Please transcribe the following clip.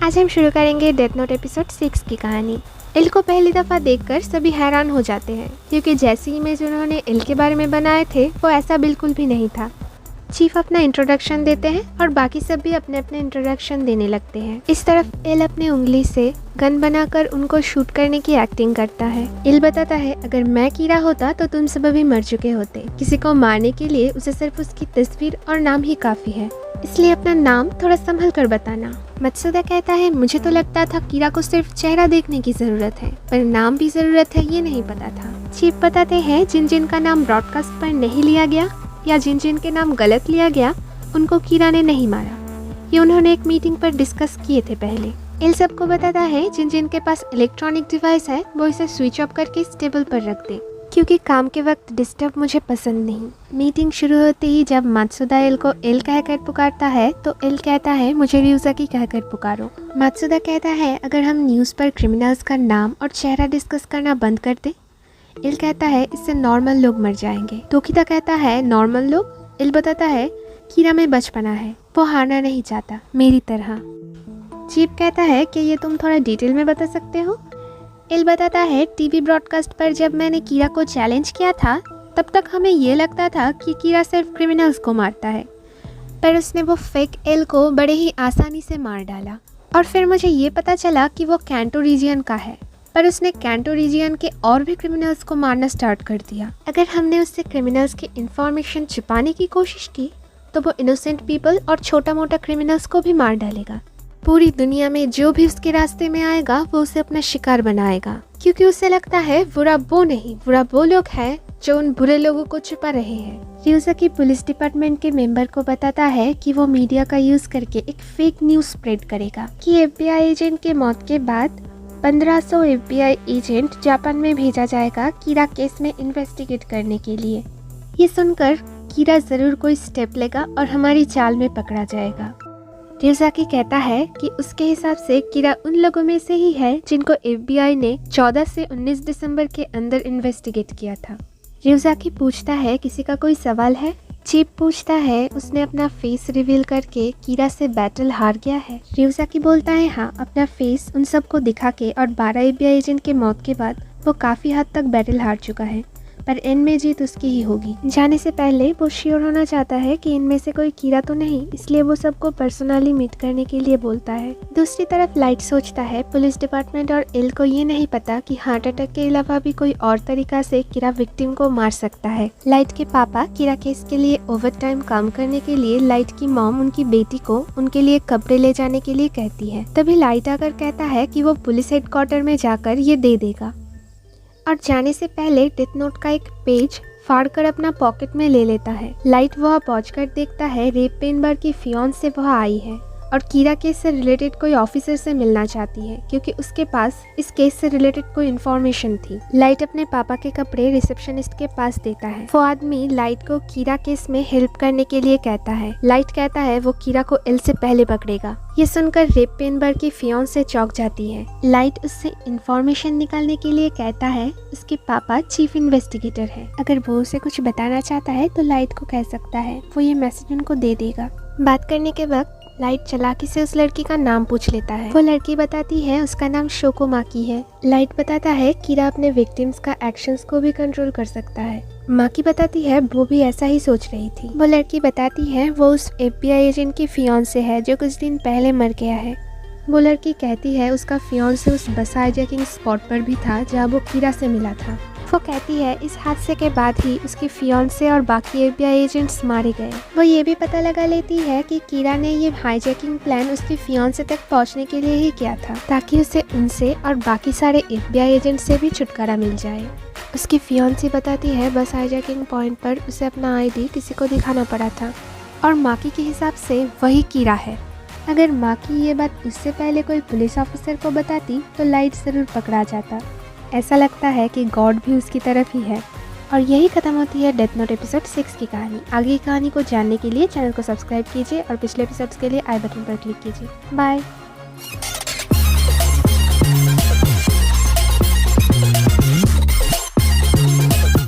आज हम शुरू करेंगे डेथ नोट एपिसोड 6 की कहानी। एल को पहली दफ़ा देखकर सभी हैरान हो जाते हैं क्योंकि जैसी इमेज उन्होंने एल के बारे में बनाए थे वो ऐसा बिल्कुल भी नहीं था। चीफ अपना इंट्रोडक्शन देते हैं और बाकी सब भी अपने अपने इंट्रोडक्शन देने लगते हैं। इस तरफ एल अपनी उंगली से गन बनाकर उनको शूट करने की एक्टिंग करता है। एल बताता है अगर मैं कीरा होता तो तुम सब अभी मर चुके होते। किसी को मारने के लिए उसे सिर्फ उसकी तस्वीर और नाम ही काफी है, इसलिए अपना नाम थोड़ा संभल कर बताना। मत्सुदा कहता है मुझे तो लगता था कीरा को सिर्फ चेहरा देखने की जरूरत है, पर नाम भी जरूरत है ये नहीं पता था। चीफ बताते हैं जिन जिन का नाम ब्रॉडकास्ट पर नहीं लिया गया या जिन जिन के नाम गलत लिया गया उनको कीरा ने नहीं मारा। ये उन्होंने एक मीटिंग पर डिस्कस किए थे पहले। एल सबको बताता है जिन जिन के पास इलेक्ट्रॉनिक डिवाइस है वो इसे स्विच ऑफ करके इस टेबल पर रख दे क्योंकि काम के वक्त डिस्टर्ब मुझे पसंद नहीं। मीटिंग शुरू होते ही जब मात्सुदा एल को एल कहकर पुकारता है तो एल कहता है मुझे रियूज़ाकी कहकर पुकारो। मात्सुदा कहता है अगर हम न्यूज़ पर क्रिमिनल्स का नाम और चेहरा डिस्कस करना बंद कर दे। एल कहता है इससे नॉर्मल लोग मर जाएंगे। तोकिता कहता है नॉर्मल लोग। एल बताता है कीरा में बचपना है, वो हारना नहीं चाहता मेरी तरह। चीफ कहता है कि ये तुम थोड़ा डिटेल में बता सकते हो। एल बताता है टीवी ब्रॉडकास्ट पर जब मैंने कीरा को चैलेंज किया था तब तक हमें ये लगता था कि कीरा सिर्फ क्रिमिनल्स को मारता है, पर उसने वो फेक एल को बड़े ही आसानी से मार डाला। और फिर मुझे ये पता चला कि वो कैंटो रीजियन का है, पर उसने कैंटो रीजियन के और भी क्रिमिनल्स को मारना स्टार्ट कर दिया। अगर हमने उससे क्रिमिनल्स की इंफॉर्मेशन छुपाने की कोशिश की तो वो इनोसेंट पीपल और छोटा मोटा क्रिमिनल्स को भी मार डालेगा। पूरी दुनिया में जो भी उसके रास्ते में आएगा वो उसे अपना शिकार बनाएगा क्योंकि उसे लगता है बुरा वो नहीं, बुरा वो लोग हैं जो उन बुरे लोगों को छुपा रहे हैं। रियूज़ाकी पुलिस डिपार्टमेंट के मेंबर को बताता है कि वो मीडिया का यूज करके एक फेक न्यूज स्प्रेड करेगा कि एफबीआई एजेंट के मौत के बाद 1500 एफबीआई एजेंट जापान में भेजा जाएगा कीरा केस में इन्वेस्टिगेट करने के लिए। ये सुनकर कीरा जरूर कोई स्टेप लेगा और हमारी चाल में पकड़ा जाएगा। रियूज़ाकी कहता है कि उसके हिसाब से कीरा उन लोगों में से ही है जिनको एफबीआई ने 14 से 19 दिसंबर के अंदर इन्वेस्टिगेट किया था। रियूज़ाकी पूछता है किसी का कोई सवाल है। चीफ पूछता है उसने अपना फेस रिवील करके कीरा से बैटल हार गया है। रियूज़ाकी बोलता है हाँ, अपना फेस उन सबको दिखा के और 12 एफबीआई एजेंट के मौत के बाद वो काफ़ी हद तक बैटल हार चुका है, पर एंड में जीत उसकी ही होगी। जाने से पहले वो श्योर होना चाहता है कि इनमें से कोई कीरा तो नहीं, इसलिए वो सबको पर्सनली मीट करने के लिए बोलता है। दूसरी तरफ लाइट सोचता है पुलिस डिपार्टमेंट और एल को ये नहीं पता कि हार्ट अटैक के अलावा भी कोई और तरीका से कीरा विक्टिम को मार सकता है। लाइट के पापा कीरा केस के लिए ओवर टाइम काम करने के लिए लाइट की मॉम उनकी बेटी को उनके लिए कपड़े ले जाने के लिए कहती है। तभी लाइट आकर कहता है कि वो पुलिस हेडक्वार्टर में जाकर ये दे देगा और जाने से पहले डेथ नोट का एक पेज फाड़कर अपना पॉकेट में ले लेता है। लाइट वहाँ पहुंचकर देखता है रेप पेनबर की फियांस से वहाँ आई है और कीरा केस से रिलेटेड कोई ऑफिसर से मिलना चाहती है क्योंकि उसके पास इस केस से रिलेटेड कोई इन्फॉर्मेशन थी। लाइट अपने पापा के कपड़े रिसेप्शनिस्ट के पास देता है। वो आदमी लाइट को कीरा केस में हेल्प करने के लिए कहता है। लाइट कहता है वो कीरा को एल से पहले पकड़ेगा। ये सुनकर रेप पेनबर की फियांस से चौंक जाती है। लाइट उससे इन्फॉर्मेशन निकालने के लिए कहता है उसके पापा चीफ इन्वेस्टिगेटर है, अगर वो उसे कुछ बताना चाहता है तो लाइट को कह सकता है, वो ये मैसेज उनको दे देगा। बात करने के वक्त लाइट चालाकी से उस लड़की का नाम पूछ लेता है। वो लड़की बताती है उसका नाम शोको माकी है। लाइट बताता है कीरा अपने विक्टिम्स का एक्शंस को भी कंट्रोल कर सकता है। माकी बताती है वो भी ऐसा ही सोच रही थी। वो लड़की बताती है वो उस एफबीआई एजेंट की फियांसे है जो कुछ दिन पहले मर गया है। वो लड़की कहती है उसका फियांसे उस बस हाईजैकिंग स्पॉट पर भी था जहाँ वो कीरा से मिला था। वो कहती है इस हादसे के बाद ही उसकी फियांसे और बाकी एफबीआई एजेंट्स मारे गए। वो ये भी पता लगा लेती है कि कीरा ने ये हाईजैकिंग प्लान उसकी फियांसे तक पहुंचने के लिए ही किया था ताकि उसे उनसे और बाकी सारे एफबीआई एजेंट से भी छुटकारा मिल जाए। उसकी फियांसी बताती है बस हाईजैकिंग पॉइंट पर उसे अपना आईडी किसी को दिखाना पड़ा था और माकी के हिसाब से वही कीरा है। अगर माकी ये बात उससे पहले कोई पुलिस ऑफिसर को बताती तो लाइट जरूर पकड़ा जाता। ऐसा लगता है कि गॉड भी उसकी तरफ ही है। और यही खत्म होती है डेथ नोट एपिसोड 6 की कहानी। आगे की कहानी को जानने के लिए चैनल को सब्सक्राइब कीजिए और पिछले एपिसोड्स के लिए आई बटन पर क्लिक कीजिए। बाय।